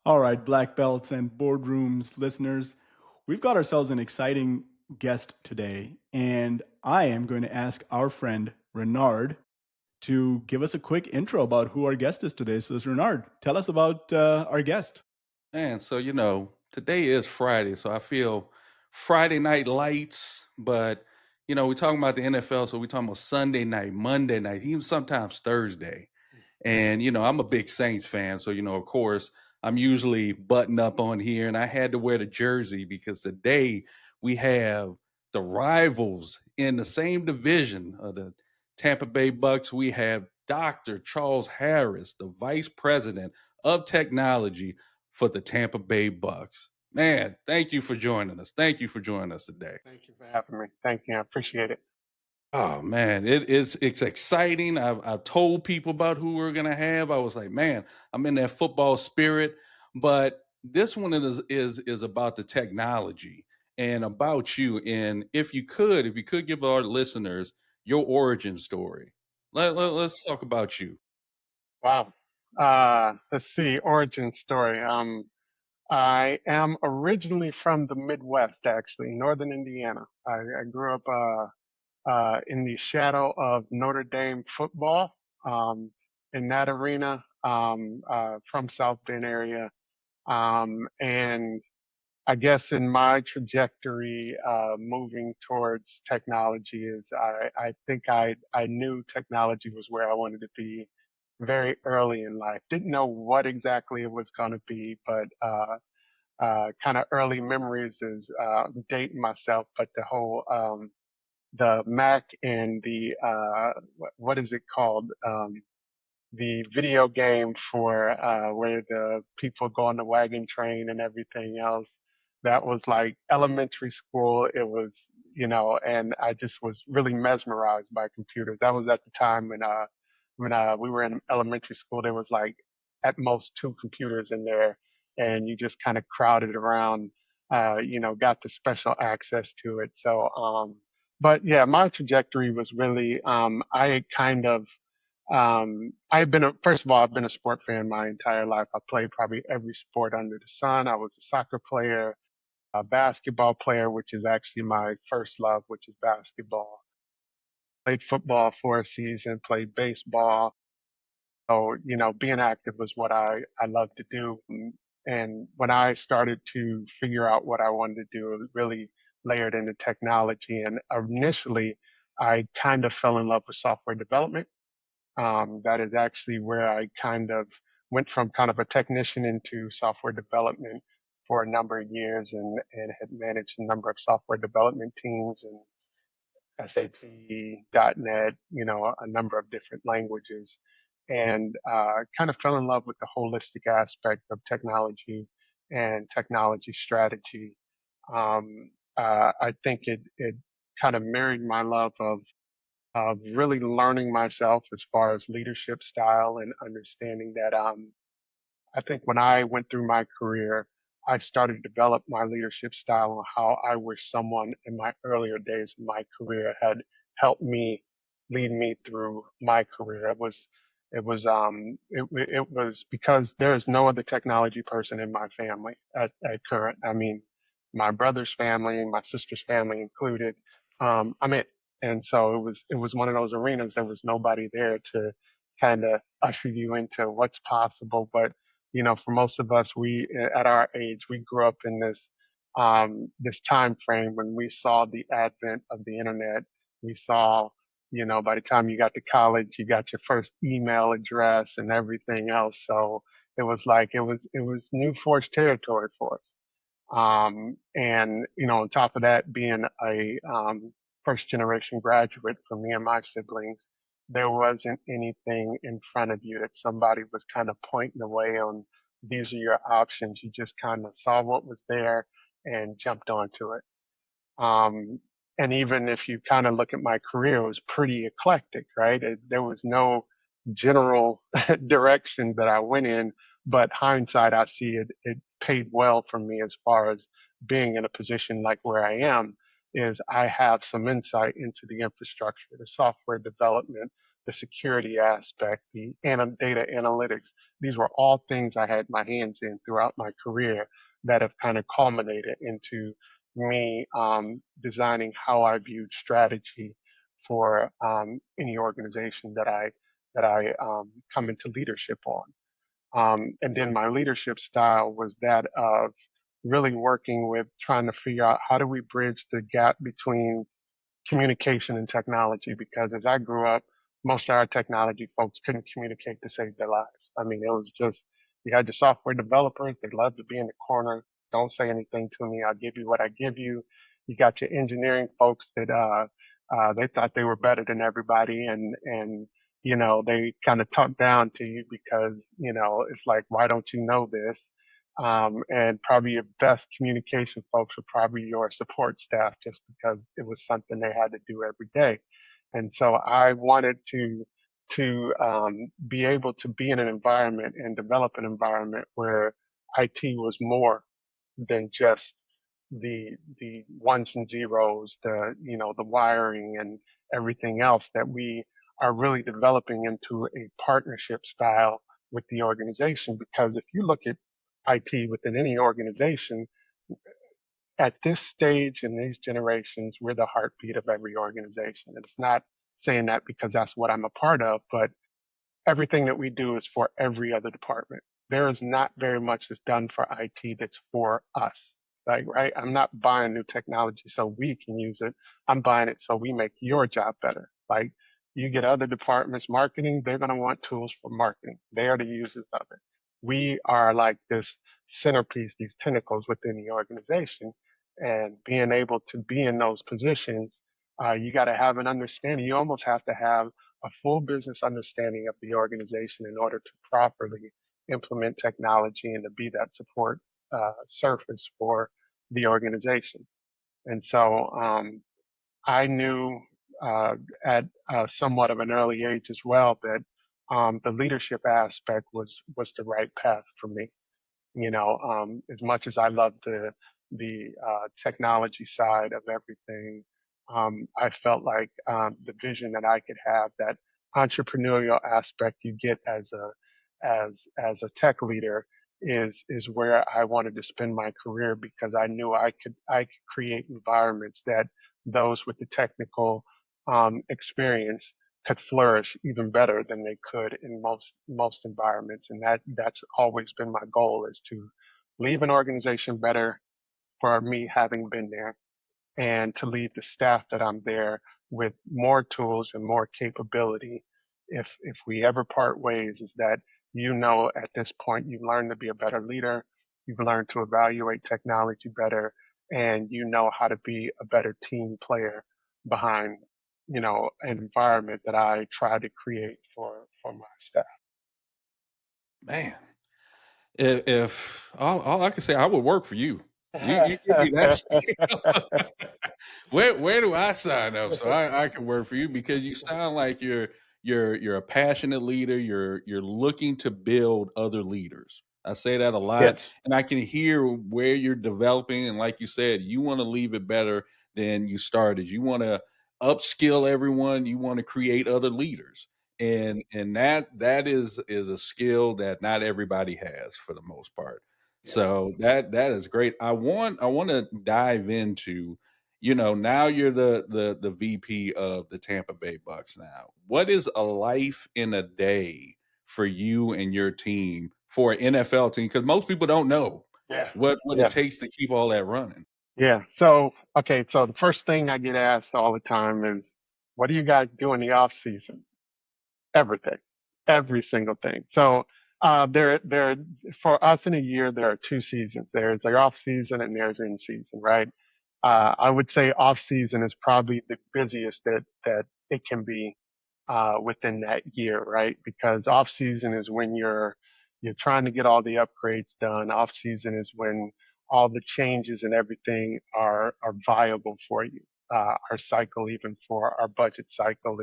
All right, black belts and boardrooms listeners, we've got ourselves an exciting guest today, and I am going to ask our friend Renard to give us a quick intro about who our guest is today. So, Renard, tell us about our guest. Man, so today is Friday, so I feel Friday night lights, but we're talking about the NFL, so we're talking about Sunday night, Monday night, even sometimes Thursday. And I'm a big Saints fan, so of course, I'm usually buttoned up on here, and I had to wear the jersey because today we have the rivals in the same division of the Tampa Bay Bucks. We have Dr. Charles Harris, the vice president of technology for the Tampa Bay Bucks. Man, thank you for joining us. Thank you for joining us today. Thank you for having me. Thank you. I appreciate it. Oh man, it's exciting. I've told people about who we're gonna have. I was like, man, I'm in that football spirit. But this one is about the technology and about you. And if you could give our listeners your origin story. Let's talk about you. Wow. Let's see. Origin story. I am originally from the Midwest, actually, Northern Indiana. I grew up in the shadow of Notre Dame football in that arena from South Bend area. And I guess in my trajectory, moving towards technology is I think I knew technology was where I wanted to be very early in life. Didn't know what exactly it was going to be, but kind of early memories is dating myself, but the Mac and the what is it called? The video game for where the people go on the wagon train and everything else. That was like elementary school. It was, and I just was really mesmerized by computers. That was at the time when we were in elementary school. There was like at most two computers in there, and you just kind of crowded around. Got the special access to it. But yeah, my trajectory was really I kind of I've been first of all, I've been a sport fan my entire life. I played probably every sport under the sun. I was a soccer player, a basketball player, which is actually my first love, which is basketball. Played football for a season, played baseball. So, being active was what I love to do. And when I started to figure out what I wanted to do, it really layered into technology. And initially, I kind of fell in love with software development. That is actually where I kind of went from kind of a technician into software development for a number of years and had managed a number of software development teams and SAP, .NET, a number of different languages, and kind of fell in love with the holistic aspect of technology and technology strategy. I think it kind of married my love of really learning myself as far as leadership style and understanding that I think when I went through my career, I started to develop my leadership style and how I wish someone in my earlier days of my career had helped me lead me through my career. It was because there is no other technology person in my family at current. I mean, my brother's family, my sister's family included. I'm it, and so it was one of those arenas. There was nobody there to kind of usher you into what's possible, but for most of us, we at our age, we grew up in this time frame when we saw the advent of the internet. We saw, by the time you got to college, you got your first email address and everything else. So it was like it was new forged territory for us. And on top of that, being a first generation graduate for me and my siblings, there wasn't anything in front of you that somebody was kind of pointing the way on. These are your options. You just kind of saw what was there and jumped onto it. Um, and even if you kind of look at my career, it was pretty eclectic, right? There was no general direction that I went in, but hindsight, I see it paid well for me as far as being in a position like where I am is I have some insight into the infrastructure, the software development, the security aspect, the data analytics. These were all things I had my hands in throughout my career that have kind of culminated into me designing how I viewed strategy for any organization that I come into leadership on. And then my leadership style was that of really working with trying to figure out how do we bridge the gap between communication and technology, because as I grew up, most of our technology folks couldn't communicate to save their lives. I mean, it was just, you had your software developers, they love to be in the corner. Don't say anything to me. I'll give you what I give you. You got your engineering folks that they thought they were better than everybody, and they kind of talk down to you because it's like, why don't you know this? And probably your best communication folks were probably your support staff, just because it was something they had to do every day. And so I wanted to be able to be in an environment and develop an environment where IT was more than just the ones and zeros, the wiring and everything else, that we are really developing into a partnership style with the organization. Because if you look at IT within any organization, at this stage in these generations, we're the heartbeat of every organization. And it's not saying that because that's what I'm a part of, but everything that we do is for every other department. There is not very much that's done for IT that's for us. Like, right? I'm not buying new technology so we can use it. I'm buying it so we make your job better. Like, you get other departments, marketing, they're going to want tools for marketing. They are the users of it. We are like this centerpiece, these tentacles within the organization. And being able to be in those positions, you got to have an understanding. You almost have to have a full business understanding of the organization in order to properly implement technology and to be that support surface for the organization. And so I knew at somewhat of an early age as well that the leadership aspect was the right path for me. As much as I love the technology side of everything, I felt like the vision that I could have, that entrepreneurial aspect you get as a tech leader, is where I wanted to spend my career, because I knew I could create environments that those with the technical experience could flourish even better than they could in most environments. And that's always been my goal, is to leave an organization better for me having been there, and to leave the staff that I'm there with more tools and more capability. If we ever part ways, is that at this point you've learned to be a better leader, you've learned to evaluate technology better, and you know how to be a better team player behind an environment that I try to create for my staff. Man, if all I can say, I would work for you. You give me that skill. Where do I sign up so I can work for you? Because you sound like you're a passionate leader. You're looking to build other leaders. I say that a lot, Yes. and I can hear where you're developing. And like you said, you want to leave it better than you started. You want to upskill everyone. You want to create other leaders, and that is a skill that not everybody has for the most part. Yeah. So that is great. I want to dive into, now you're the VP of the Tampa Bay Bucks now. What is a life in a day for you and your team, for an NFL team? Because most people don't know Yeah. what it Yeah. takes to keep all that running. Yeah. So, okay. So the first thing I get asked all the time is, what do you guys do in the off season? Everything, every single thing. So, there, for us in a year, there are two seasons. There's the off season and there's in season, right? I would say off season is probably the busiest that it can be within that year, right? Because off season is when you're trying to get all the upgrades done. Off season is when all the changes and everything are viable for you. Our cycle, even for our budget cycle,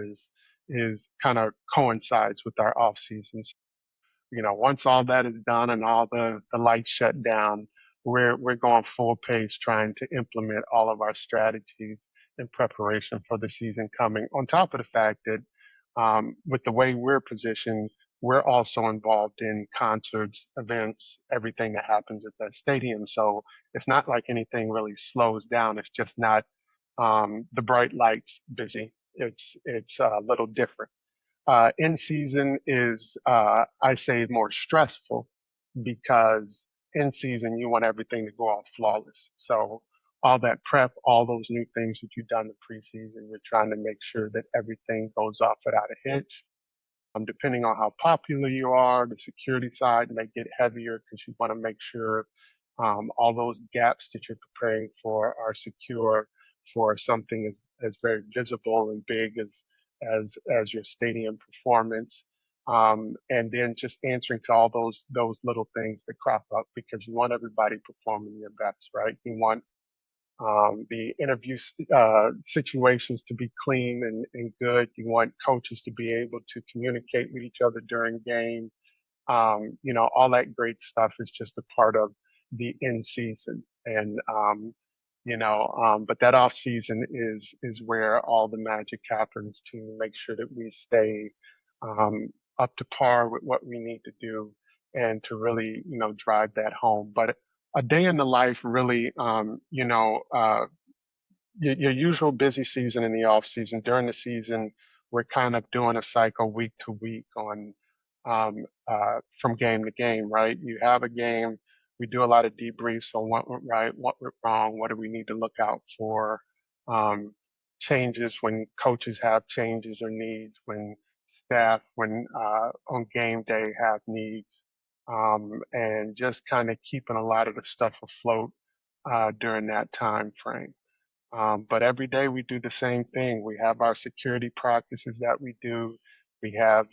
is kind of coincides with our off seasons. Once all that is done and all the lights shut down, we're going full pace trying to implement all of our strategies in preparation for the season coming. On top of the fact that With the way we're positioned, we're also involved in concerts, events, everything that happens at that stadium. So it's not like anything really slows down. It's just not the bright lights busy. It's a little different. In season is, I say, more stressful because in season you want everything to go off flawless. So all that prep, all those new things that you've done in preseason, you're trying to make sure that everything goes off without a hitch. Depending on how popular you are, the security side may get heavier because you want to make sure all those gaps that you're preparing for are secure for something as very visible and big as your stadium performance. And then just answering to all those little things that crop up because you want everybody performing their best, right? You want the interview situations to be clean and good. You want coaches to be able to communicate with each other during game. All that great stuff is just a part of the in season. And but that off season is where all the magic happens to make sure that we stay up to par with what we need to do and to really drive that home. But a day in the life really, your usual busy season in the off season. During the season, we're kind of doing a cycle week to week on from game to game, right? You have a game, we do a lot of debriefs on what went right, what went wrong, what do we need to look out for, um, changes when coaches have changes or needs, when staff, when on game day have needs, and just kind of keeping a lot of the stuff afloat during that time frame. But every day we do the same thing. We have our security practices that we do. We have,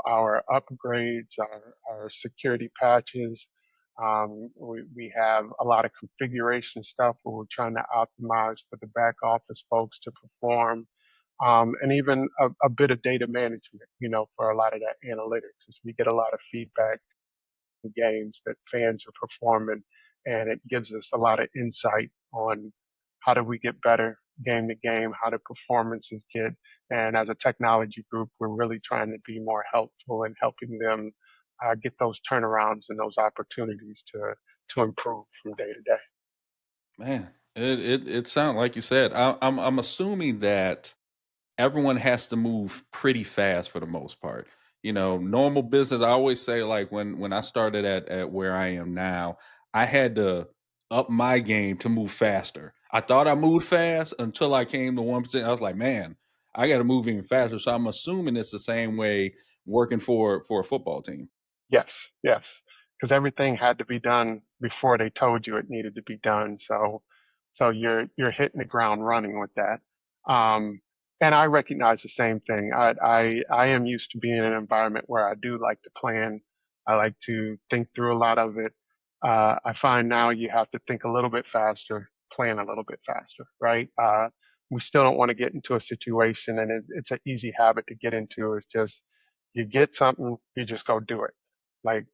our upgrades, our security patches. We have a lot of configuration stuff where we're trying to optimize for the back office folks to perform. And even a bit of data management, for a lot of that analytics, as we get a lot of feedback games that fans are performing, and it gives us a lot of insight on how do we get better game to game, how do performances get, and as a technology group, we're really trying to be more helpful in helping them get those turnarounds and those opportunities to improve from day to day. Man, it sounds like you said. I'm assuming that everyone has to move pretty fast for the most part. Normal business. I always say, like, when I started at where I am now, I had to up my game to move faster. I thought I moved fast until I came to 1%. I was like, man, I got to move even faster. So I'm assuming it's the same way working for a football team. Yes, yes, because everything had to be done before they told you it needed to be done. So you're hitting the ground running with that. Um, and I recognize the same thing. I am used to being in an environment where I do like to plan. I like to think through a lot of it. I find now you have to think a little bit faster, plan a little bit faster, right? We still don't want to get into a situation, and it's an easy habit to get into. It's just you get something, you just go do it, like,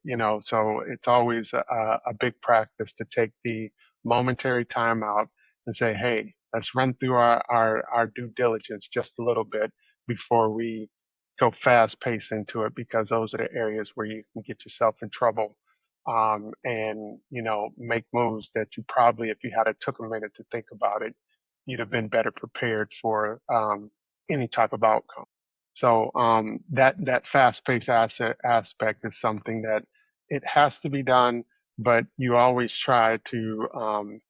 so it's always a big practice to take the momentary time out and say, hey, let's run through our due diligence just a little bit before we go fast pace into it, because those are the areas where you can get yourself in trouble, and make moves that you probably, if you had took a minute to think about it, you'd have been better prepared for any type of outcome. So that fast-paced asset aspect is something that it has to be done, but you always try to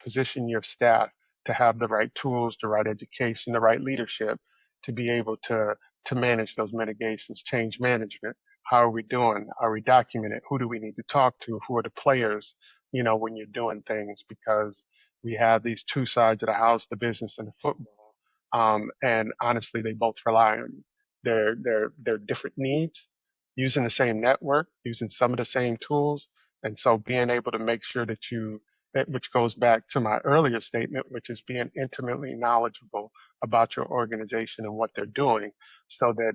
position your staff to have the right tools, the right education, the right leadership to be able to manage those mitigations, change management. How are we doing? Are we documented? Who do we need to talk to? Who are the players? When you're doing things, because we have these two sides of the house, the business and the football. And honestly, they both rely on you. They're different needs, using the same network, using some of the same tools, and so being able to make sure that which goes back to my earlier statement, which is being intimately knowledgeable about your organization and what they're doing, so that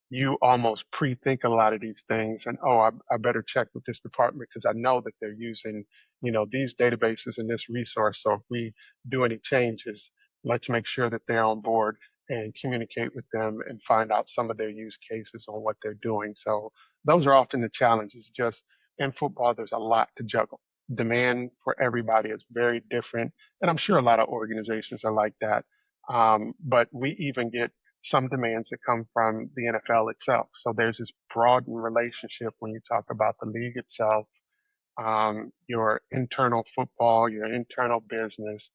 you almost pre-think a lot of these things, and I better check with this department because I know that they're using these databases and this resource. So if we do any changes, let's make sure that they're on board and communicate with them and find out some of their use cases on what they're doing. So those are often the challenges. Just in football, there's a lot to juggle. Demand for everybody is very different. And I'm sure a lot of organizations are like that. But we even get some demands that come from the NFL itself. So there's this broadened relationship when you talk about the league itself, your internal football, your internal business,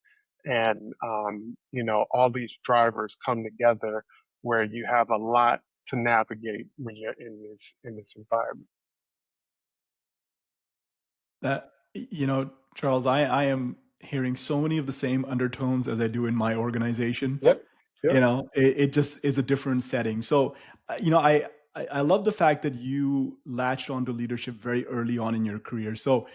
and all these drivers come together where you have a lot to navigate when you're in this environment. That, Charles, I am hearing so many of the same undertones as I do in my organization. Yep. Yep. It just is a different setting. So, I love the fact that you latched onto leadership very early on in your career. So,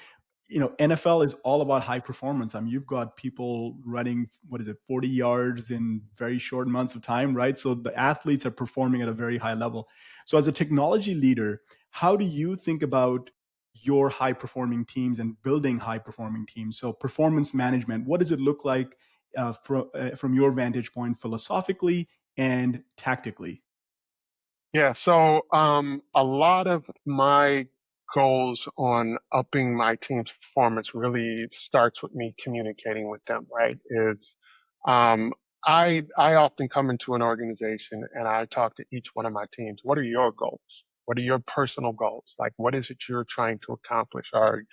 NFL is all about high performance. I mean, you've got people running, what is it, 40 yards in very short amounts of time, right? So the athletes are performing at a very high level. So as a technology leader, how do you think about your high performing teams and building high performing teams? So performance management, what does it look like from your vantage point philosophically and tactically? Yeah, so a lot of my goals on upping my team's performance really starts with me communicating with them, right? Is um, I often come into an organization and I talk to each one of my teams. What are your goals? What are your personal goals? Like, what is it you're trying to accomplish? Are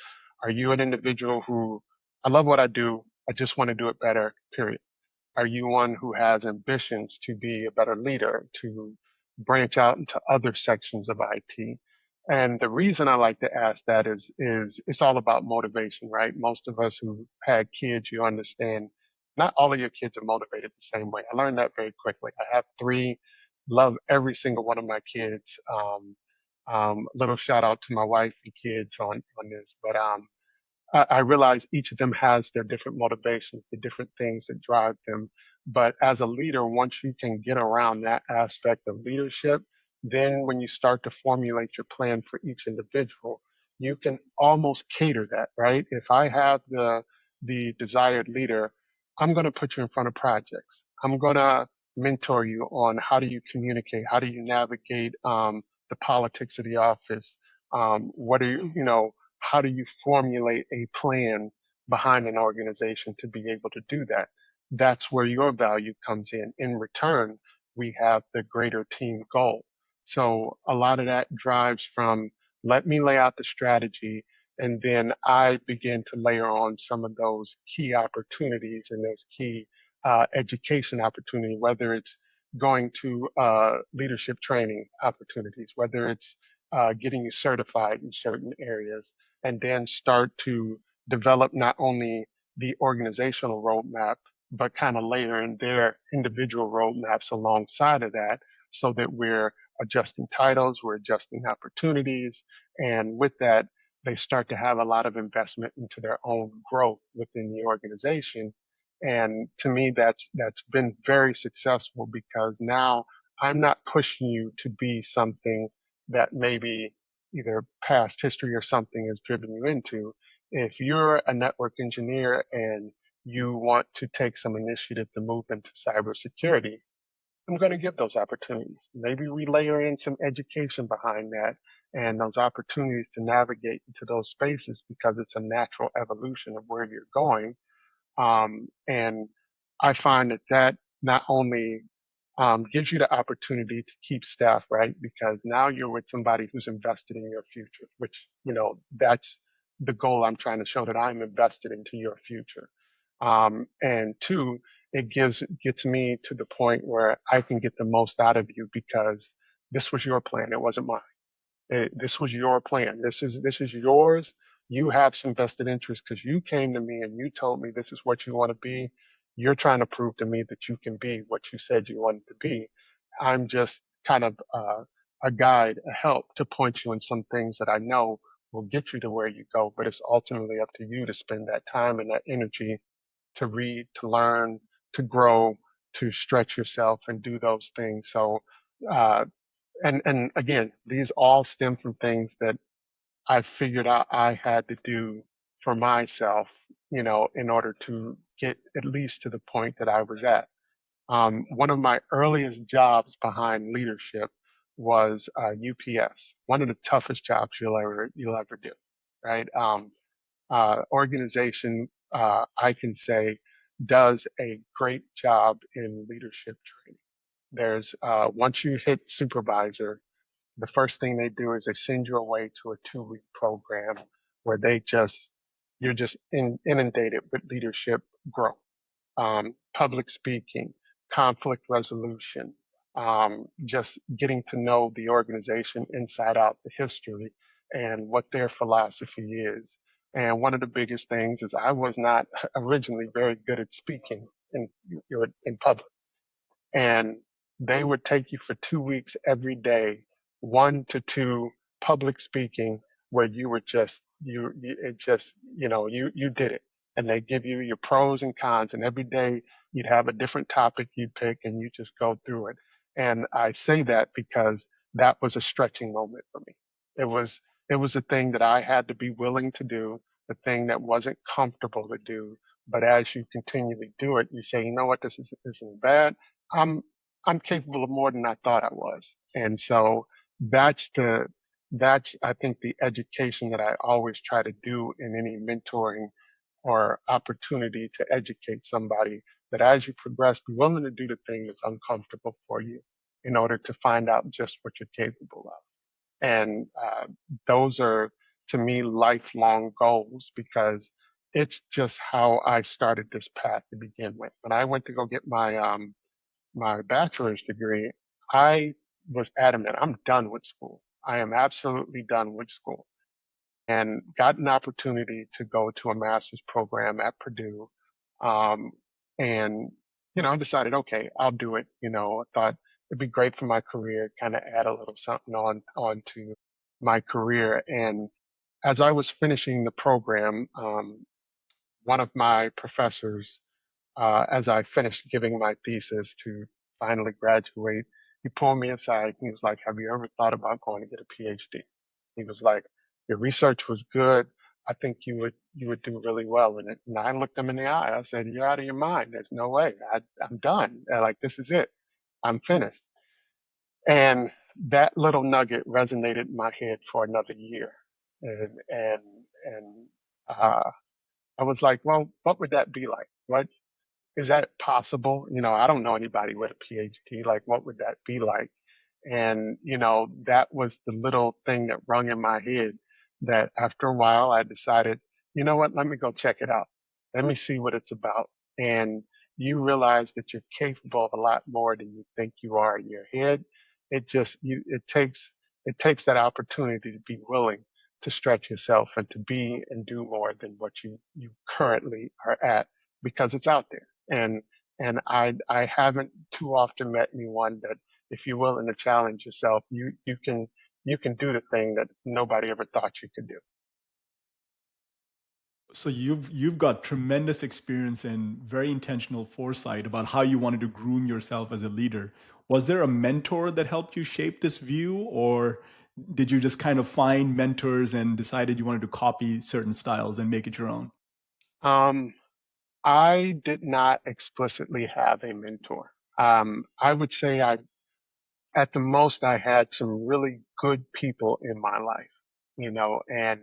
you an individual who I love what I do, I just want to do it better, period? Are you one who has ambitions to be a better leader, to branch out into other sections of IT? And the reason I like to ask that is it's all about motivation, right? Most of us who had kids, you understand, not all of your kids are motivated the same way. I learned that very quickly. I have three, love every single one of my kids. Little shout out to my wife and kids on this, but I realize each of them has their different motivations, the different things that drive them. But as a leader, once you can get around that aspect of leadership, then when you start to formulate your plan for each individual, you can almost cater that, right? If I have the desired leader, I'm going to put you in front of projects. I'm going to mentor you on how do you communicate, how do you navigate the politics of the office. What are how do you formulate a plan behind an organization to be able to do that? That's where your value comes in. In return, we have the greater team goal. So a lot of that drives from let me lay out the strategy, and then I begin to layer on some of those key opportunities and those key education opportunity, whether it's going to leadership training opportunities, whether it's getting you certified in certain areas, and then start to develop not only the organizational roadmap, but kind of layer in their individual roadmaps alongside of that so that we're adjusting titles, we're adjusting opportunities. And with that, they start to have a lot of investment into their own growth within the organization. And to me, that's been very successful because now I'm not pushing you to be something that maybe either past history or something has driven you into. If you're a network engineer and you want to take some initiative to move into cybersecurity, I'm going to give those opportunities. Maybe we layer in some education behind that and those opportunities to navigate into those spaces because it's a natural evolution of where you're going. And I find that not only gives you the opportunity to keep staff, right? Because now you're with somebody who's invested in your future, which, that's the goal I'm trying to show that I'm invested into your future. And two, it gets me to the point where I can get the most out of you because this was your plan. It wasn't mine. This was your plan. This is yours. You have some vested interest because you came to me and you told me this is what you want to be. You're trying to prove to me that you can be what you said you wanted to be. I'm just kind of a guide, a help to point you in some things that I know will get you to where you go. But it's ultimately up to you to spend that time and that energy to read, to learn, to grow, to stretch yourself and do those things. So uh, and again, these all stem from things that I figured out I had to do for myself, in order to get at least to the point that I was at. One of my earliest jobs behind leadership was UPS, one of the toughest jobs you'll ever do, right? Organization, I can say, does a great job in leadership training. There's once you hit supervisor, the first thing they do is they send you away to a 2-week program where you're just inundated with leadership growth, public speaking, conflict resolution, just getting to know the organization inside out, the history, and what their philosophy is. And one of the biggest things is I was not originally very good at speaking in public, and they would take you for 2 weeks every day, 1 to 2 public speaking, where you were just you it just you did it, and they give you your pros and cons, and every day you'd have a different topic you'd pick, and you just go through it. And I say that because that was a stretching moment for me. It was a thing that I had to be willing to do, the thing that wasn't comfortable to do. But as you continually do it, you say, you know what, isn't bad. I'm I'm capable of more than I thought I was. And so that's the that's I think the education that I always try to do in any mentoring or opportunity to educate somebody, that as you progress, be willing to do the thing that's uncomfortable for you in order to find out just what you're capable of. And those are, to me, lifelong goals, because it's just how I started this path to begin with. When I went to go get my bachelor's degree, I was adamant, I'm done with school. I am absolutely done with school. And got an opportunity to go to a master's program at Purdue. Um, and, I decided, okay, I'll do it. I thought it'd be great for my career, kind of add a little something on to my career. And as I was finishing the program, one of my professors, as I finished giving my thesis to finally graduate, he pulled me aside. He was like, "Have you ever thought about going to get a PhD?" He was like, "Your research was good. I think you would do really well in it." And I looked him in the eye. I said, "You're out of your mind. There's no way. I'm done. Like, this is it. I'm finished." And that little nugget resonated in my head for another year. And uh, I was like, "Well, what would that be like? What is that possible? I don't know anybody with a PhD. Like, what would that be like?" And, that was the little thing that rung in my head, that after a while I decided, you know what, let me go check it out. Let me see what it's about. And you realize that you're capable of a lot more than you think you are in your head. It takes that opportunity to be willing to stretch yourself and to be and do more than what you currently are at, because it's out there. And I haven't too often met anyone that, if you're willing to challenge yourself, you can do the thing that nobody ever thought you could do. So you've got tremendous experience and very intentional foresight about how you wanted to groom yourself as a leader. Was there a mentor that helped you shape this view, or did you just kind of find mentors and decided you wanted to copy certain styles and make it your own? Um, I did not explicitly have a mentor. I would say at the most, I had some really good people in my life, and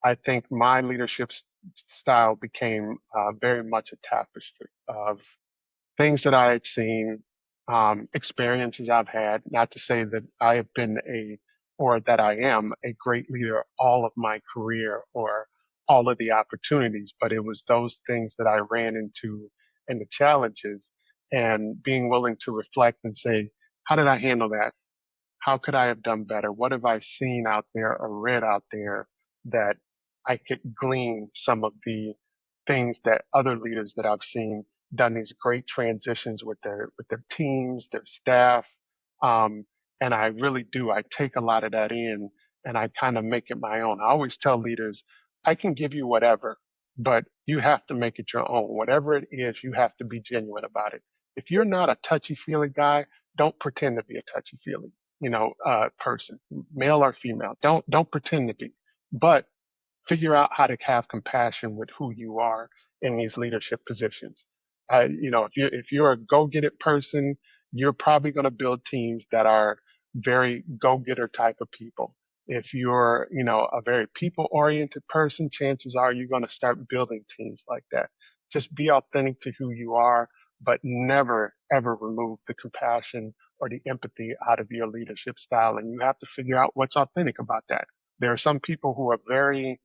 I think my leadership style became very much a tapestry of things that I had seen, experiences I've had. Not to say that I have been or that I am a great leader all of my career or all of the opportunities, but it was those things that I ran into and the challenges, and being willing to reflect and say, how did I handle that? How could I have done better? What have I seen out there or read out there that I could glean some of the things that other leaders that I've seen done these great transitions with their teams, their staff. Um, and I really do. I take a lot of that in and I kind of make it my own. I always tell leaders, I can give you whatever, but you have to make it your own. Whatever it is, you have to be genuine about it. If you're not a touchy feely guy, don't pretend to be a touchy feely person, male or female. Don't pretend to be, but figure out how to have compassion with who you are in these leadership positions. If you're a go get it person, you're probably going to build teams that are very go getter type of people. If you're, a very people oriented person, chances are you're going to start building teams like that. Just be authentic to who you are, but never ever remove the compassion or the empathy out of your leadership style. And you have to figure out what's authentic about that. There are some people who are very,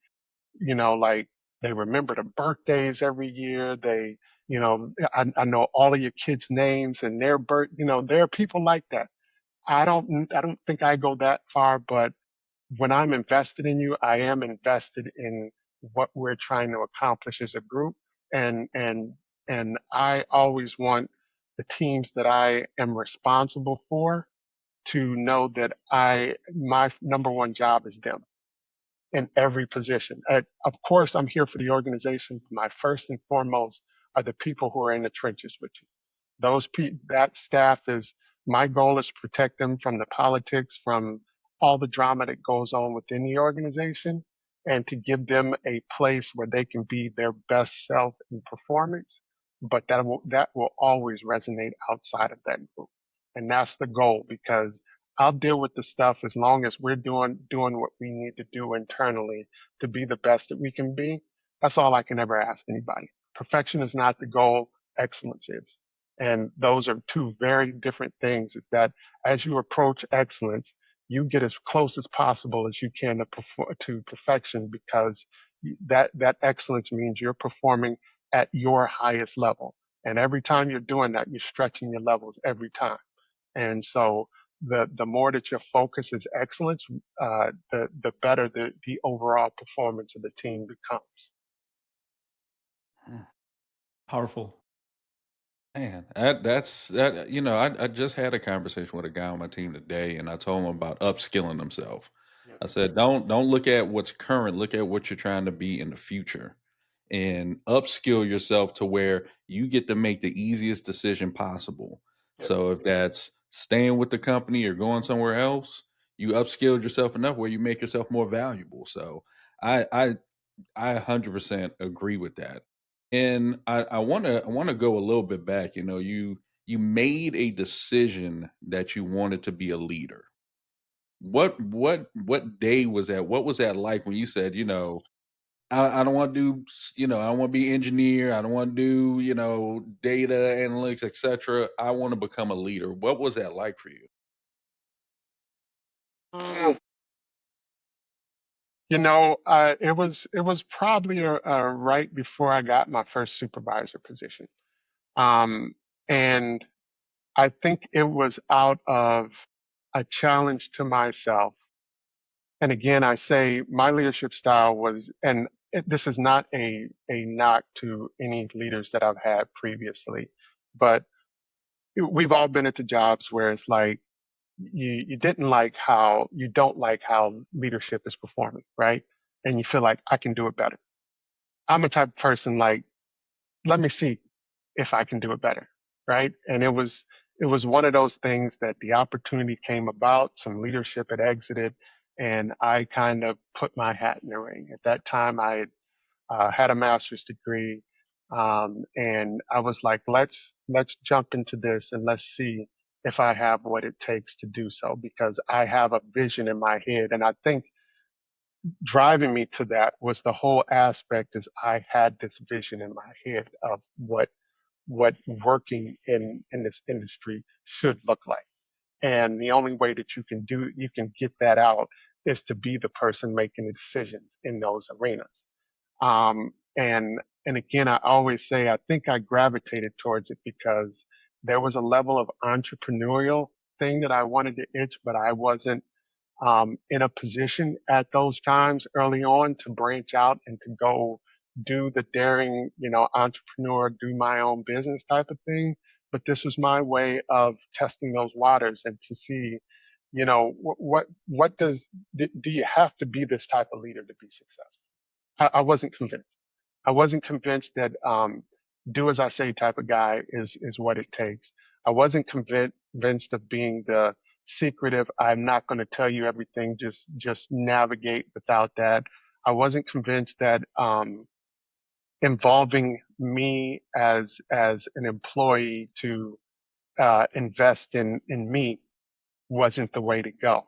like they remember the birthdays every year. I know all of your kids' names and their birth. There are people like that. I don't think I go that far, but when I'm invested in you, I am invested in what we're trying to accomplish as a group. And I always want the teams that I am responsible for to know that my number one job is them in every position. Of course, I'm here for the organization. My first and foremost are the people who are in the trenches with you. That staff is my goal is to protect them from the politics, from all the drama that goes on within the organization, and to give them a place where they can be their best self in performance. But that will always resonate outside of that group, and that's the goal because I'll deal with the stuff as long as we're doing what we need to do internally to be the best that we can be. That's all I can ever ask anybody. Perfection is not the goal, excellence is. And those are two very different things. Is that as you approach excellence, you get as close as possible as you can to perfection because that excellence means you're performing at your highest level. And every time you're doing that, you're stretching your levels every time. And so the more that your focus is excellence, the better the overall performance of the team becomes. Hmm. Powerful. Man, that's that. I just had a conversation with a guy on my team today, and I told him about upskilling himself. Yeah. I said, don't look at what's current. Look at what you're trying to be in the future, and upskill yourself to where you get to make the easiest decision possible. Yeah. So if that's staying with the company or going somewhere else, you upskilled yourself enough where you make yourself more valuable. So I I I 100% agree with that. And I want to go a little bit back. You made a decision that you wanted to be a leader. What day was that? What was that like when you said, I don't want to do, I don't want to be engineer. I don't want to do, data analytics, etc. I want to become a leader. What was that like for you? Mm. It was probably right before I got my first supervisor position. Um, and I think it was out of a challenge to myself. And again, I say my leadership style was, and this is not a knock to any leaders that I've had previously, but we've all been into jobs where it's like you don't like how leadership is performing, right? And you feel like I can do it better. I'm a type of person like, let me see if I can do it better, right? And it was one of those things that the opportunity came about, some leadership had exited, and I kind of put my hat in the ring. At that time, I had a master's degree, and I was like, let's jump into this and let's see if I have what it takes to do so because I have a vision in my head, and I think driving me to that was the whole aspect is I had this vision in my head of what working in this industry should look like. And the only way that you can get that out is to be the person making the decisions in those arenas. And again, I always say I think I gravitated towards it because there was a level of entrepreneurial thing that I wanted to itch, but I wasn't in a position at those times early on to branch out and to go do the daring, entrepreneur, do my own business type of thing. But this was my way of testing those waters and to see, what do you have to be this type of leader to be successful? I wasn't convinced. I wasn't convinced that do as I say type of guy is what it takes. I wasn't convinced of being the secretive. I'm not going to tell you everything. Just navigate without that. I wasn't convinced that involving me as an employee to invest in me wasn't the way to go.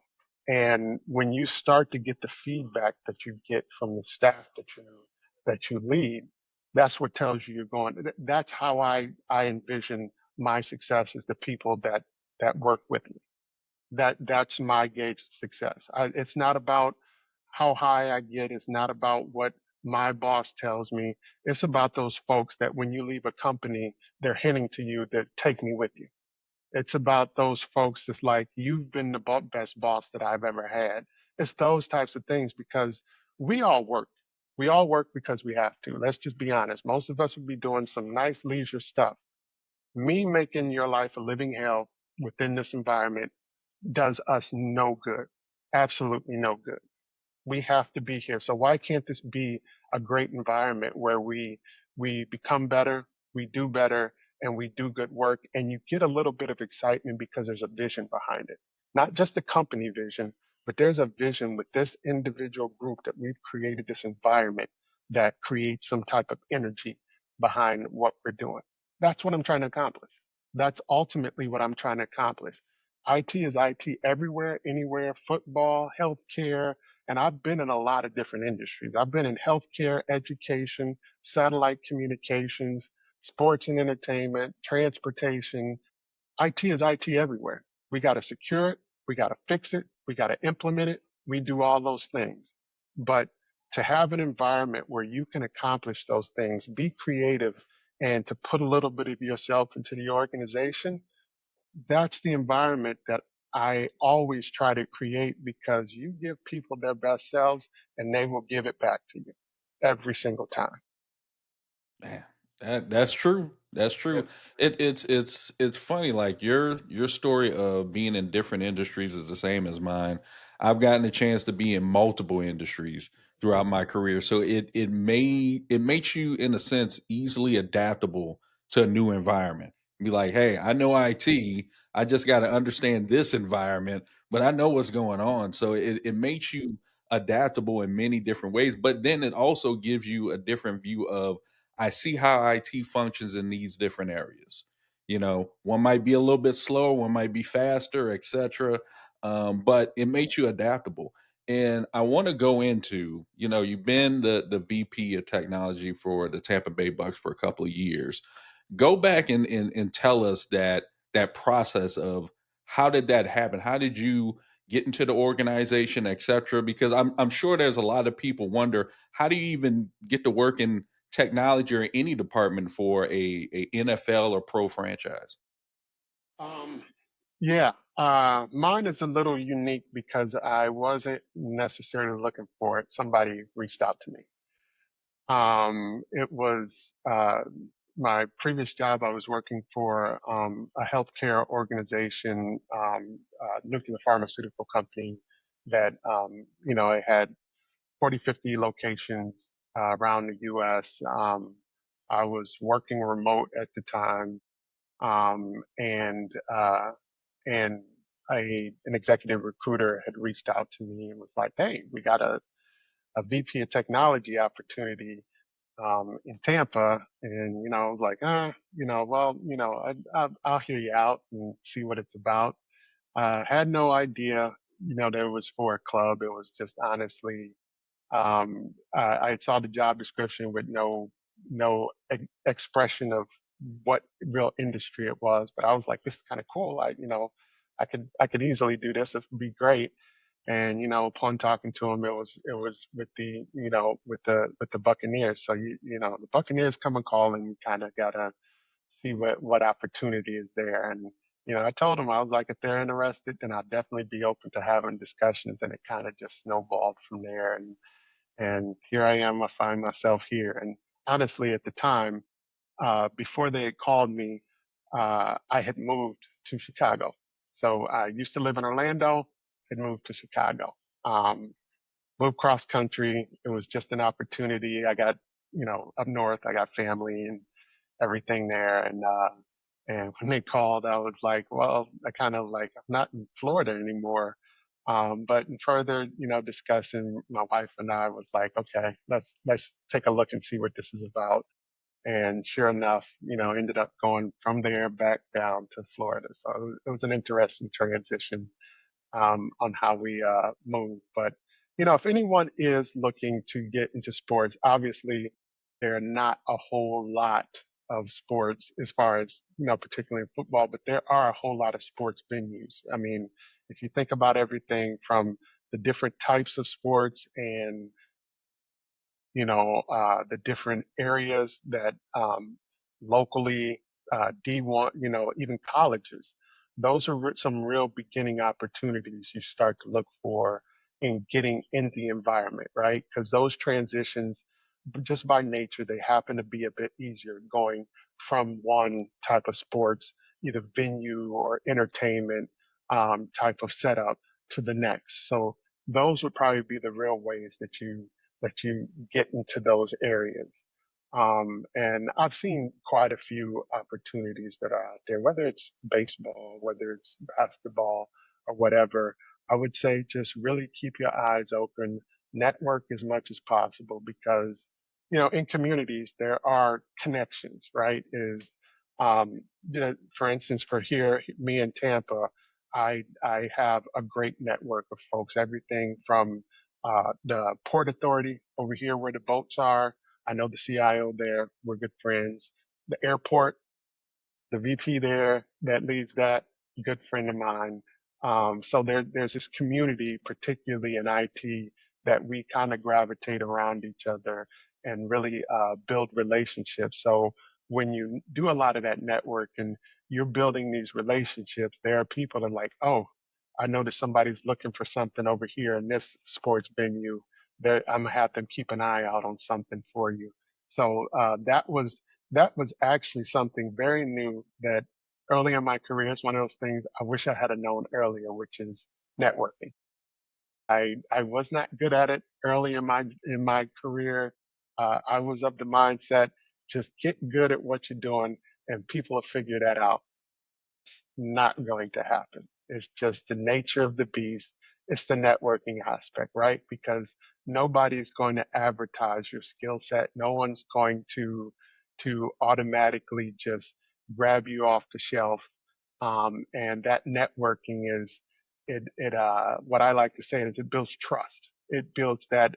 And when you start to get the feedback that you get from the staff that you lead, that's what tells you you're going. That's how I envision my success is the people that work with me. That's my gauge of success. It's not about how high I get. It's not about what my boss tells me. It's about those folks that when you leave a company, they're hinting to you that take me with you. It's about those folks that's like, you've been the best boss that I've ever had. It's those types of things because we all work. We all work because we have to. Let's just be honest. Most of us would be doing some nice leisure stuff. Me making your life a living hell within this environment does us no good. Absolutely no good. We have to be here. So why can't this be a great environment where we become better, we do better, and we do good work, and you get a little bit of excitement because there's a vision behind it. Not just a company vision, but there's a vision with this individual group that we've created this environment that creates some type of energy behind what we're doing. That's what I'm trying to accomplish. That's ultimately what I'm trying to accomplish. IT is IT everywhere, anywhere, football, healthcare, and I've been in a lot of different industries. I've been in healthcare, education, satellite communications, sports and entertainment, transportation. IT is IT everywhere. We got to secure it. We got to fix it. We got to implement it. We do all those things. But to have an environment where you can accomplish those things, be creative, and to put a little bit of yourself into the organization, that's the environment that I always try to create because you give people their best selves and they will give it back to you every single time. Man, that's true. That's true. It's funny. Like your story of being in different industries is the same as mine. I've gotten a chance to be in multiple industries throughout my career, so it makes you in a sense easily adaptable to a new environment. Be like, hey, I know IT. I just got to understand this environment, but I know what's going on. So it makes you adaptable in many different ways. But then it also gives you a different view of I see how IT functions in these different areas. You know, one might be a little bit slower, one might be faster, etc. But it makes you adaptable. And I want to go into, you know, you've been the VP of technology for the Tampa Bay Bucks for a couple of years. Go back and tell us that process of how did that happen? How did you get into the organization, etc.? Because I'm sure there's a lot of people wonder how do you even get to work in technology or any department for a NFL or pro franchise? Um, yeah, mine is a little unique because I wasn't necessarily looking for it. Somebody reached out to me. It was my previous job. I was working for a healthcare organization, nuclear pharmaceutical company that, it had 40, 50 locations around the US. I was working remote at the time, and an executive recruiter had reached out to me and was like, "Hey, we got a VP of technology opportunity in Tampa," and I was like, well, I'll hear you out and see what it's about. Had no idea, that it was for a club. It was just honestly, I saw the job description with no expression of what real industry it was, but I was like, this is kind of cool. I could easily do this. It would be great. And upon talking to him, it was with the Buccaneers. So the Buccaneers come and call, and you kind of gotta see what opportunity is there. And I told him, I was like, if they're interested, then I'll definitely be open to having discussions. And it kind of just snowballed from there. And here I am. I find myself here. And honestly, at the time, before they had called me, I had moved to Chicago. So I used to live in Orlando, had moved to Chicago. Um, Moved cross country. It was just an opportunity. I got, up north, I got family and everything there. And when they called, I was like, well, I kind of like, I'm not in Florida anymore. But in further, discussing, my wife and I was like, okay, let's take a look and see what this is about. And sure enough, ended up going from there back down to Florida. So it was an interesting transition on how we move. But if anyone is looking to get into sports, obviously there are not a whole lot of sports as far as particularly in football, but there are a whole lot of sports venues. I mean, if you think about everything from the different types of sports and the different areas that locally D1, even colleges. Those are some real beginning opportunities you start to look for in getting in the environment, right? Because those transitions, just by nature, they happen to be a bit easier going from one type of sports, either venue or entertainment type of setup to the next. So those would probably be the real ways that you get into those areas. And I've seen quite a few opportunities that are out there, whether it's baseball, whether it's basketball, or whatever. I would say just really keep your eyes open, network as much as possible because, in communities, there are connections, right? For instance, for here, me in Tampa, I have a great network of folks, everything from the Port Authority over here where the boats are. I know the CIO there. We're good friends. The airport, the VP there that leads that, good friend of mine. So there's this community, particularly in IT, that we kind of gravitate around each other and really build relationships. So when you do a lot of that network and you're building these relationships, there are people that are like, oh, I noticed somebody's looking for something over here in this sports venue. I'm gonna have them keep an eye out on something for you. So that was actually something very new that early in my career is one of those things I wish I had have known earlier, which is networking. I was not good at it early in my career. I was of the mindset, just get good at what you're doing and people will figure that out. Not going to happen. It's just the nature of the beast. It's the networking aspect, right? Because nobody's going to advertise your skill set. No one's going to automatically just grab you off the shelf. And that networking is it what I like to say is it builds trust. It builds that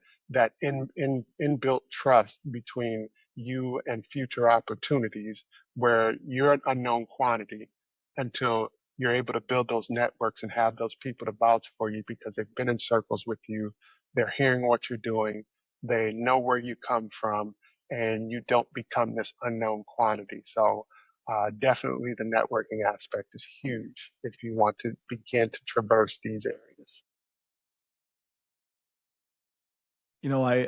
inbuilt trust between you and future opportunities where you're an unknown quantity until you're able to build those networks and have those people to vouch for you because they've been in circles with you. They're hearing what you're doing. They know where you come from, and you don't become this unknown quantity. So, definitely the networking aspect is huge if you want to begin to traverse these areas.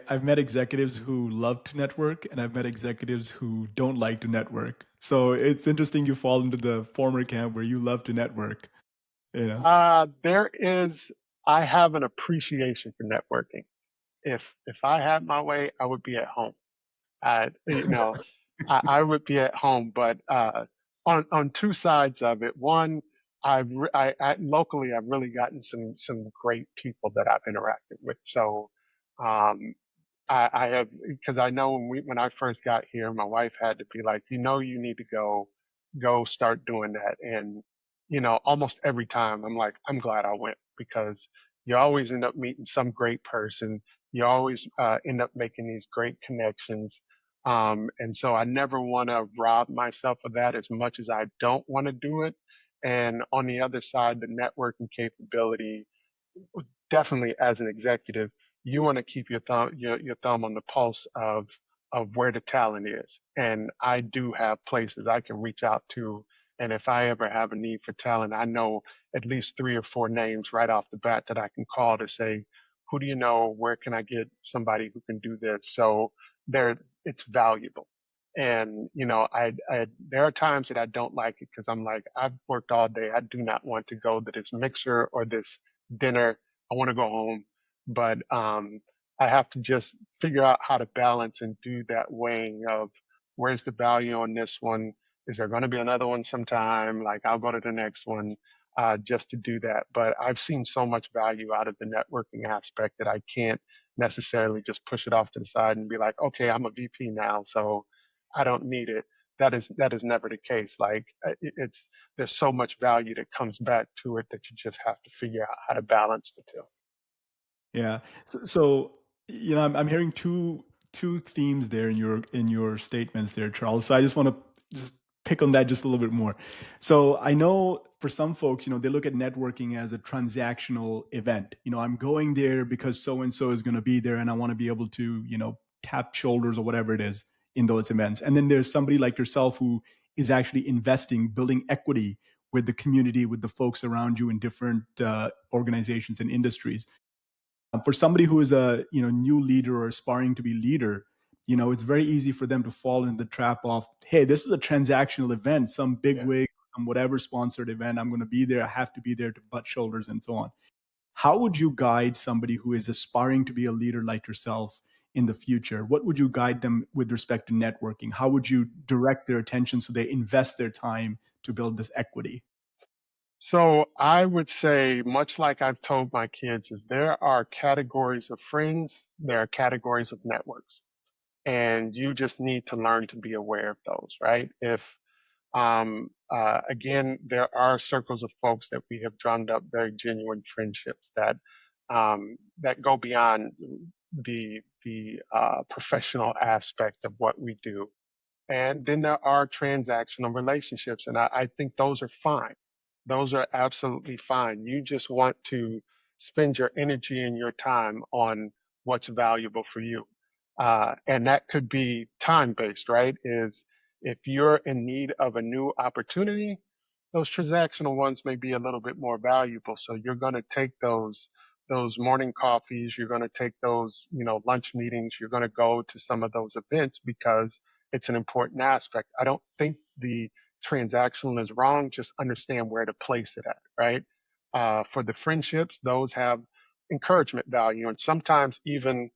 I've met executives who love to network, and I've met executives who don't like to network. So it's interesting you fall into the former camp where you love to network, you know? There is, I have an appreciation for networking. If I had my way, I would be at home. I, you know, I would be at home, but on two sides of it. One, locally I've really gotten some great people that I've interacted with. So um, I have because I know when I first got here, my wife had to be like, you need to go start doing that. And almost every time I'm like, I'm glad I went because you always end up meeting some great person. You always end up making these great connections. And so I never want to rob myself of that as much as I don't want to do it. And on the other side, the networking capability definitely as an executive, you want to keep your thumb on the pulse of where the talent is. And I do have places I can reach out to. And if I ever have a need for talent, I know at least three or four names right off the bat that I can call to say, who do you know? Where can I get somebody who can do this? So it's valuable. And there are times that I don't like it because I'm like, I've worked all day. I do not want to go to this mixer or this dinner. I want to go home, but I have to just figure out how to balance and do that weighing of where's the value on this one? Is there going to be another one sometime? Like I'll go to the next one. just to do that. But I've seen so much value out of the networking aspect that I can't necessarily just push it off to the side and be like, okay, I'm a VP now, so I don't need it. That is never the case. Like it's there's so much value that comes back to it that you just have to figure out how to balance the two. Yeah. So I'm hearing two themes there in your statements there, Charles. So I just want to just pick on that just a little bit more. So I know for some folks, they look at networking as a transactional event. I'm going there because so and so is going to be there, and I want to be able to, tap shoulders or whatever it is in those events. And then there's somebody like yourself who is actually investing, building equity with the community, with the folks around you in different organizations and industries. For somebody who is a new leader or aspiring to be leader, it's very easy for them to fall into the trap of, hey, this is a transactional event, some big Yeah. wig, some whatever sponsored event. I'm going to be there. I have to be there to butt shoulders and so on. How would you guide somebody who is aspiring to be a leader like yourself in the future? What would you guide them with respect to networking? How would you direct their attention so they invest their time to build this equity? So I would say, much like I've told my kids, is there are categories of friends, there are categories of networks, and you just need to learn to be aware of those, right? If again, there are circles of folks that we have drummed up very genuine friendships that go beyond the professional aspect of what we do. And then there are transactional relationships, and I think those are fine. Those are absolutely fine. You just want to spend your energy and your time on what's valuable for you. And that could be time based, right? Is if you're in need of a new opportunity, those transactional ones may be a little bit more valuable. So you're going to take those morning coffees, you're going to take those, lunch meetings, you're going to go to some of those events because it's an important aspect. I don't think the transactional is wrong. Just understand where to place it at, right? For the friendships, those have encouragement value. And sometimes even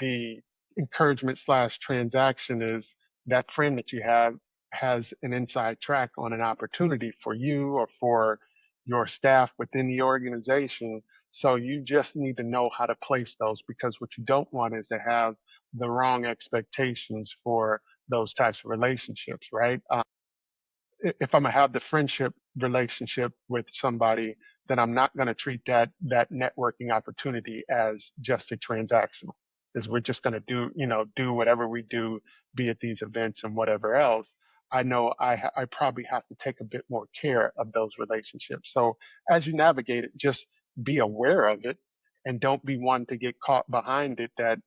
the encouragement slash transaction is that friend that you have has an inside track on an opportunity for you or for your staff within the organization. So you just need to know how to place those, because what you don't want is to have the wrong expectations for those types of relationships, right? If I'm gonna have the friendship relationship with somebody, then I'm not gonna treat that networking opportunity as just a transactional. Because we're just gonna do whatever we do, be at these events and whatever else. I know I probably have to take a bit more care of those relationships. So as you navigate it, just be aware of it and don't be one to get caught behind it that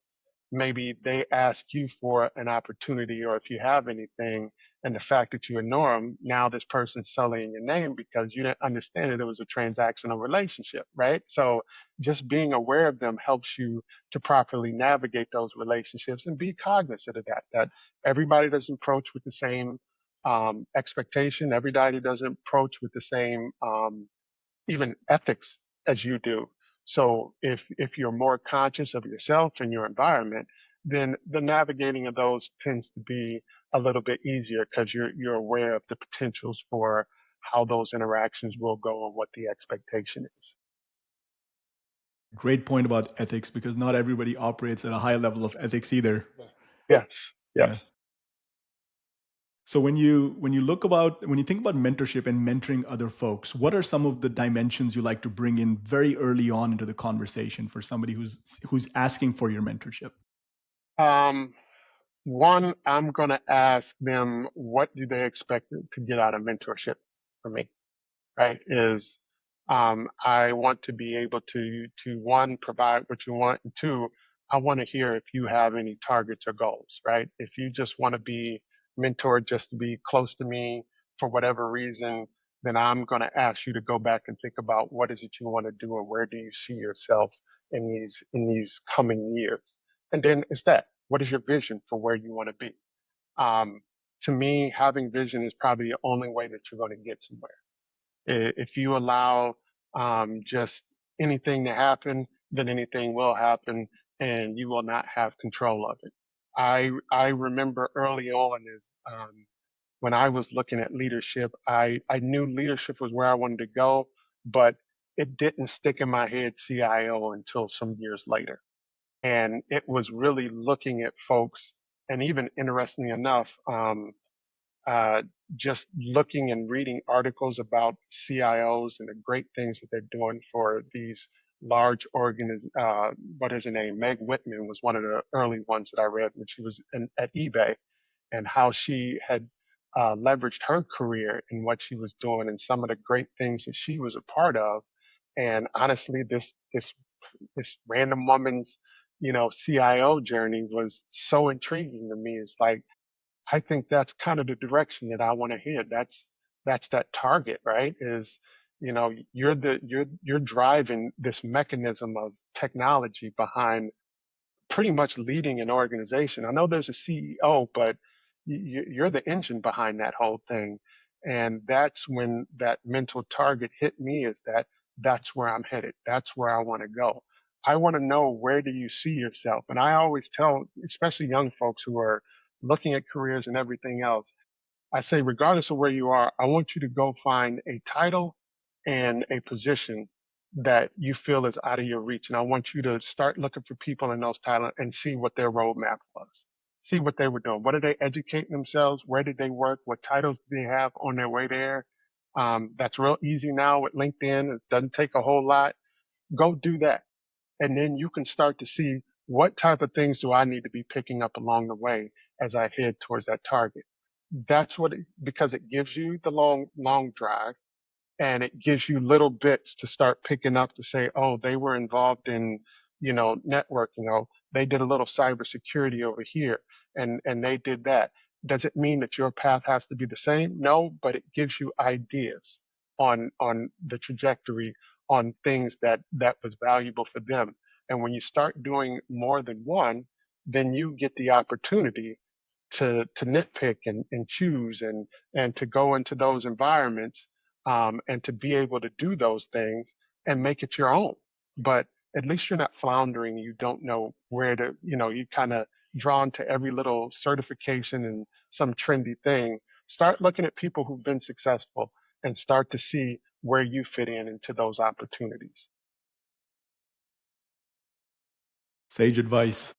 maybe they ask you for an opportunity, or if you have anything, and the fact that you ignore them, now this person's sullying your name because you didn't understand that it was a transactional relationship, right? So just being aware of them helps you to properly navigate those relationships and be cognizant of that everybody doesn't approach with the same expectation. Everybody doesn't approach with the same even ethics as you do. So if you're more conscious of yourself and your environment, then the navigating of those tends to be a little bit easier because you're aware of the potentials for how those interactions will go and what the expectation is. Great point about ethics, because not everybody operates at a high level of ethics either. Yeah. Yes, Yeah. yes. So when you think about mentorship and mentoring other folks, what are some of the dimensions you like to bring in very early on into the conversation for somebody who's asking for your mentorship? Um, One, I'm going to ask them, what do they expect to get out of mentorship from me? Right? Is I want to be able to one, provide what you want, and two, I want to hear if you have any targets or goals, right? If you just want to be mentored just to be close to me for whatever reason, then I'm going to ask you to go back and think about what is it you want to do and where do you see yourself in these coming years. And then it's that, what is your vision for where you want to be? Um, to me, having vision is probably the only way that you're going to get somewhere. If you allow just anything to happen, then anything will happen, and you will not have control of it. I remember early on is when I was looking at leadership, I knew leadership was where I wanted to go, but it didn't stick in my head CIO until some years later. And it was really looking at folks, and even interestingly enough, uh, just looking and reading articles about CIOs and the great things that they're doing for these large what is her name? Meg Whitman was one of the early ones that I read when she was at eBay, and how she had leveraged her career in what she was doing and some of the great things that she was a part of. And honestly, this random woman's, CIO journey was so intriguing to me. It's like, I think that's kind of the direction that I want to head. That's that target, right? Is, you're driving this mechanism of technology behind pretty much leading an organization. I know there's a CEO, but you're the engine behind that whole thing. And that's when that mental target hit me, is that that's where I'm headed. That's where I want to go. I want to know, where do you see yourself? And I always tell, especially young folks who are looking at careers and everything else, I say, regardless of where you are, I want you to go find a title and a position that you feel is out of your reach. And I want you to start looking for people in those titles and see what their roadmap was. See what they were doing. What are they educating themselves? Where did they work? What titles do they have on their way there? That's real easy now with LinkedIn. It doesn't take a whole lot. Go do that. And then you can start to see, what type of things do I need to be picking up along the way as I head towards that target. Because it gives you the long drive, and it gives you little bits to start picking up to say, oh, they were involved in, networking. Oh, they did a little cybersecurity over here, and they did that. Does it mean that your path has to be the same? No, but it gives you ideas on the trajectory, on things that was valuable for them. And when you start doing more than one, then you get the opportunity to nitpick and choose and to go into those environments, and to be able to do those things and make it your own. But at least you're not floundering. You don't know where to, you kind of drawn to every little certification and some trendy thing. Start looking at people who've been successful and start to see where you fit in into those opportunities. Sage advice.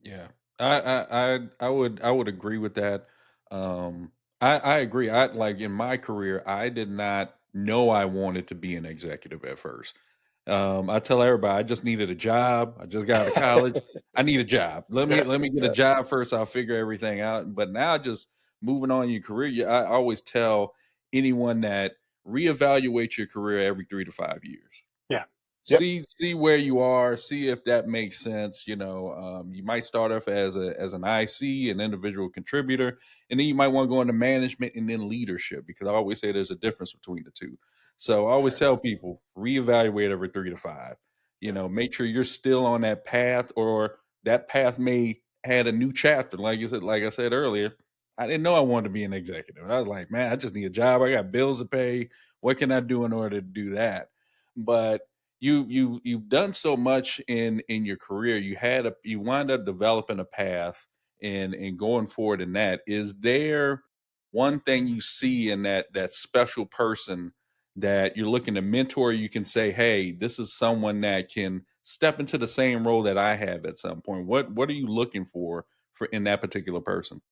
Yeah, I would agree with that. I agree. I like in my career, I did not know I wanted to be an executive at first. I tell everybody I just needed a job. I just got out of college. I need a job. Let me get a Yeah. job first. I'll figure everything out. But now, just moving on in your career, I always tell anyone that reevaluate your career every 3 to 5 years. Yeah. Yep. See where you are, see if that makes sense. You might start off as an IC, an individual contributor, and then you might want to go into management and then leadership, because I always say there's a difference between the two. So I always Sure. tell people, reevaluate every 3 to 5. Yeah. Make sure you're still on that path, or that path may had a new chapter. Like you said, like I said earlier, I didn't know I wanted to be an executive. I was like, man, I just need a job. I got bills to pay. What can I do in order to do that? But you've done so much in your career. You wind up developing a path and going forward in that. Is there one thing you see in that special person that you're looking to mentor? You can say, hey, this is someone that can step into the same role that I have at some point. What are you looking for in that particular person?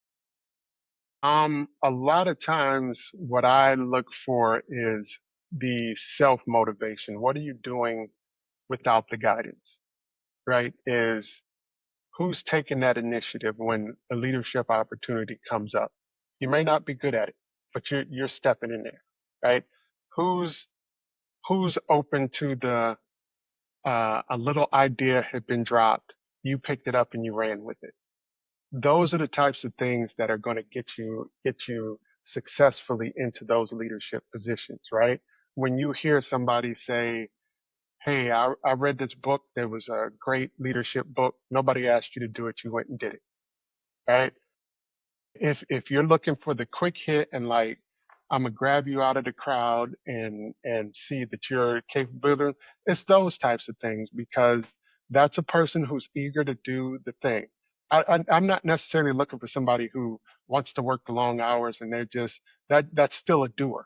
A lot of times what I look for is the self motivation. What are you doing without the guidance, right? Is who's taking that initiative when a leadership opportunity comes up? You may not be good at it, but you're stepping in there, right? Who's who's open to the a little idea had been dropped, you picked it up and you ran with it. Those are the types of things that are going to get you successfully into those leadership positions, right? When you hear somebody say, hey, I read this book, there was a great leadership book, nobody asked you to do it, you went and did it, right? If you're looking for the quick hit, and like, I'm gonna grab you out of the crowd and see that you're capable, it's those types of things, because that's a person who's eager to do the thing. I'm not necessarily looking for somebody who wants to work the long hours and they're just, that's still a doer.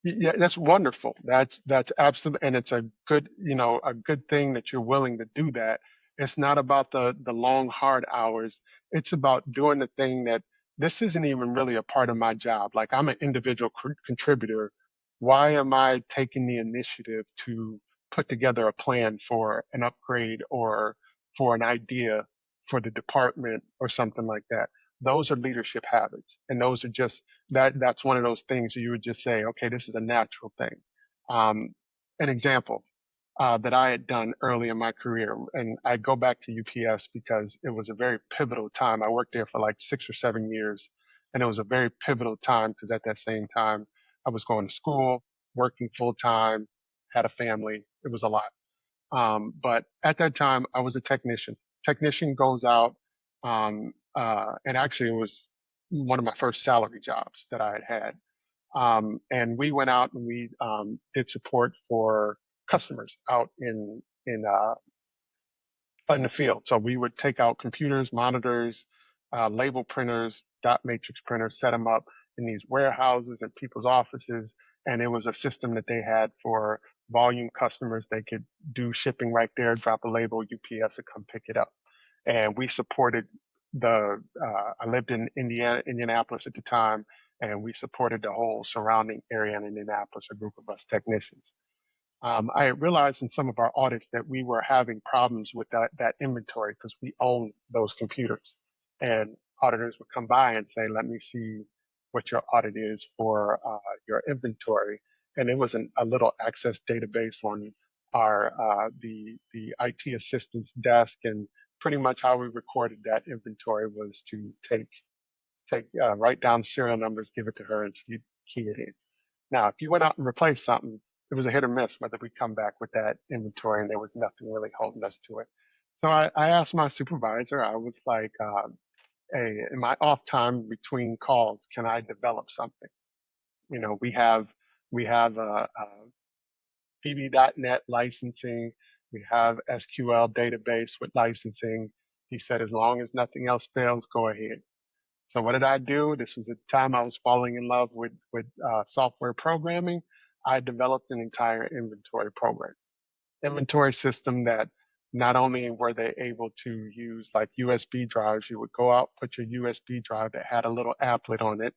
Yeah, that's wonderful. That's absolute, and it's a good, a good thing that you're willing to do that. It's not about the long, hard hours. It's about doing the thing that this isn't even really a part of my job. Like I'm an individual contributor. Why am I taking the initiative to put together a plan for an upgrade or for an idea for the department or something like that? Those are leadership habits, and those are just that's one of those things you would just say, okay, this is a natural thing. Um, an example that I had done early in my career, and I go back to UPS because it was a very pivotal time. I worked there for like 6 or 7 years, and it was a very pivotal time because at that same time I was going to school, working full time, had a family. It was a lot. But at that time, I was a technician. Technician goes out, and actually, it was one of my first salary jobs that I had had. And we went out and we did support for customers out in the field. So we would take out computers, monitors, label printers, dot matrix printers, set them up in these warehouses and people's offices. And it was a system that they had for volume customers. They could do shipping right there, drop a label, UPS would come pick it up. And we supported I lived in Indianapolis at the time, and we supported the whole surrounding area in Indianapolis, a group of us technicians. I had realized in some of our audits that we were having problems with that inventory because we own those computers. And auditors would come by and say, let me see what your audit is for your inventory. And it was a little access database on the IT assistant's desk. And pretty much how we recorded that inventory was to write down serial numbers, give it to her, and she'd key it in. Now, if you went out and replaced something, it was a hit or miss whether we come back with that inventory, and there was nothing really holding us to it. So I asked my supervisor, I was like, hey, in my off time between calls, can I develop something? You know, we have VB.NET licensing, we have SQL database with licensing. He said, as long as nothing else fails, go ahead. So what did I do? This was the time I was falling in love with software programming. I developed an entire inventory program, inventory system that not only were they able to use like USB drives, you would go out, put your USB drive that had a little applet on it.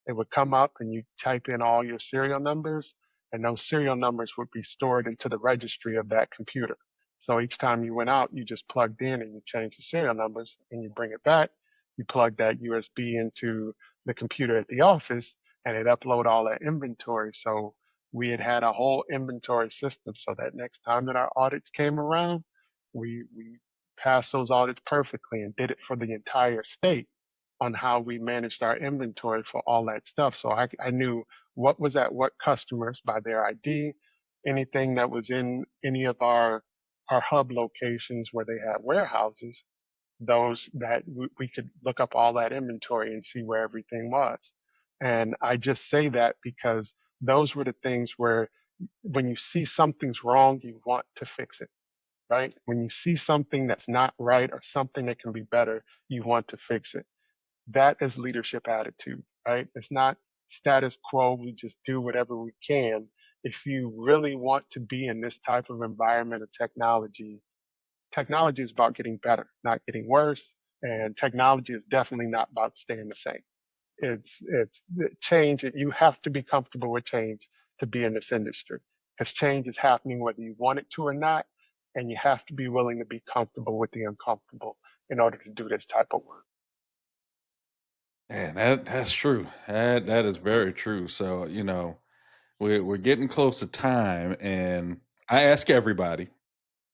It would come up and you type in all your serial numbers, and those serial numbers would be stored into the registry of that computer. So each time you went out, you just plugged in and you changed the serial numbers and you bring it back. You plug that USB into the computer at the office and it upload all that inventory. So we had a whole inventory system so that next time that our audits came around, we passed those audits perfectly and did it for the entire state on how we managed our inventory for all that stuff. So I knew what was at what customers by their ID, anything that was in any of our hub locations where they had warehouses, those that we could look up all that inventory and see where everything was. And I just say that because those were the things where when you see something's wrong, you want to fix it, right? When you see something that's not right or something that can be better, you want to fix it. That is leadership attitude, right? It's not status quo. We just do whatever we can. If you really want to be in this type of environment of technology, technology is about getting better, not getting worse. And technology is definitely not about staying the same. It's change. You have to be comfortable with change to be in this industry because change is happening whether you want it to or not. And you have to be willing to be comfortable with the uncomfortable in order to do this type of work. And that's true. That is very true. So, we're getting close to time, and I ask everybody.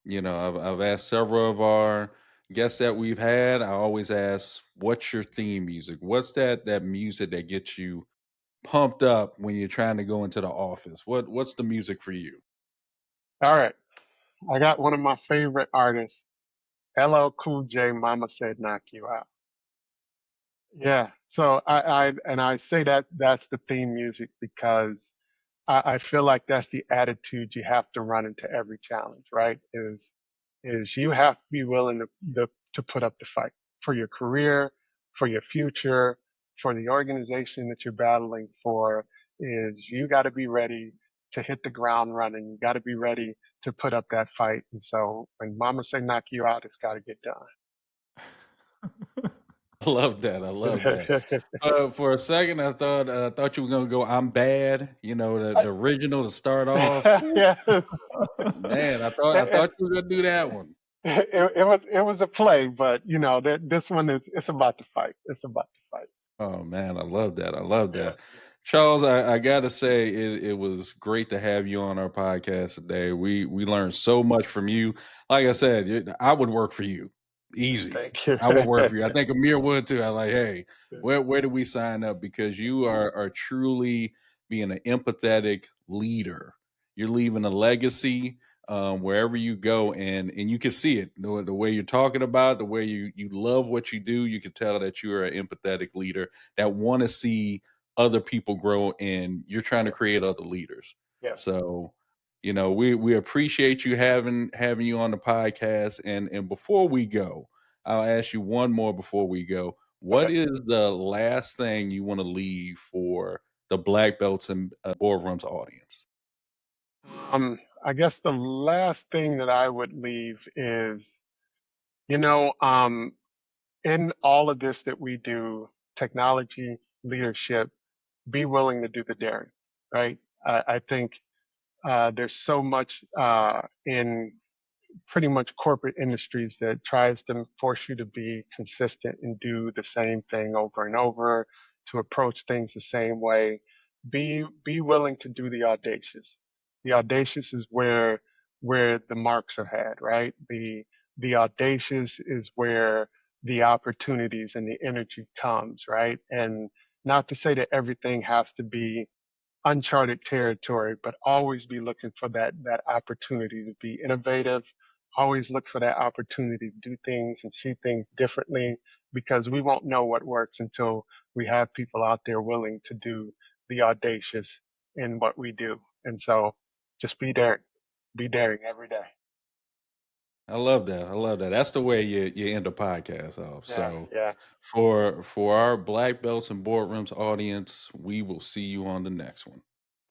I've asked several of our guests that we've had. I always ask, "What's your theme music? What's that music that gets you pumped up when you're trying to go into the office? What's the music for you?" All right. I got one of my favorite artists, LL Cool J, Mama Said Knock You Out. Yeah. So I say that that's the theme music because I feel like that's the attitude you have to run into every challenge, right? Is you have to be willing to put up the fight for your career, for your future, for the organization that you're battling for. is you got to be ready to hit the ground running. You got to be ready to put up that fight. And so when mama say knock you out, it's got to get I love that. I love that. done. For a second, I thought you were gonna go. I'm bad. You know, the original to start off. Yes. Man, I It, thought you were gonna do that one. it was a play, but this one it's about to fight. It's about to fight. Oh man, I love that. I love Yeah. that. Charles, I gotta say it was great to have you on our podcast today. We learned so much from you. Like I said, I would work for you. Easy. Thank you. I would work for you. I think Amir would too. I like, hey, where do we sign up? Because you are truly being an empathetic leader. You're leaving a legacy wherever you go, and you can see it the way you're talking about, the way you love what you do. You can tell that you are an empathetic leader that want to see other people grow, and you're trying to Yeah. create other leaders. Yeah. So, we appreciate you having you on the podcast. And before we go, I'll ask you one more before we go. What Okay. is the last thing you want to leave for the Black Belts and Boardrooms audience? I guess the last thing that I would leave is, you know, um, in all of this that we do, technology, leadership, be willing to do the daring, right? I think there's so much in pretty much corporate industries that tries to force you to be consistent and do the same thing over and over, to approach things the same way. Be willing to do the audacious. The audacious is where the marks are had, right? The audacious is where the opportunities and the energy comes, right? And not to say that everything has to be uncharted territory, but always be looking for that opportunity to be innovative. Always look for that opportunity to do things and see things differently, because we won't know what works until we have people out there willing to do the audacious in what we do. And so just be daring every day. I love that. I love that. That's the way you end a podcast off. Yeah, So yeah. for our Black Belts and Boardrooms audience, we will see you on the next one.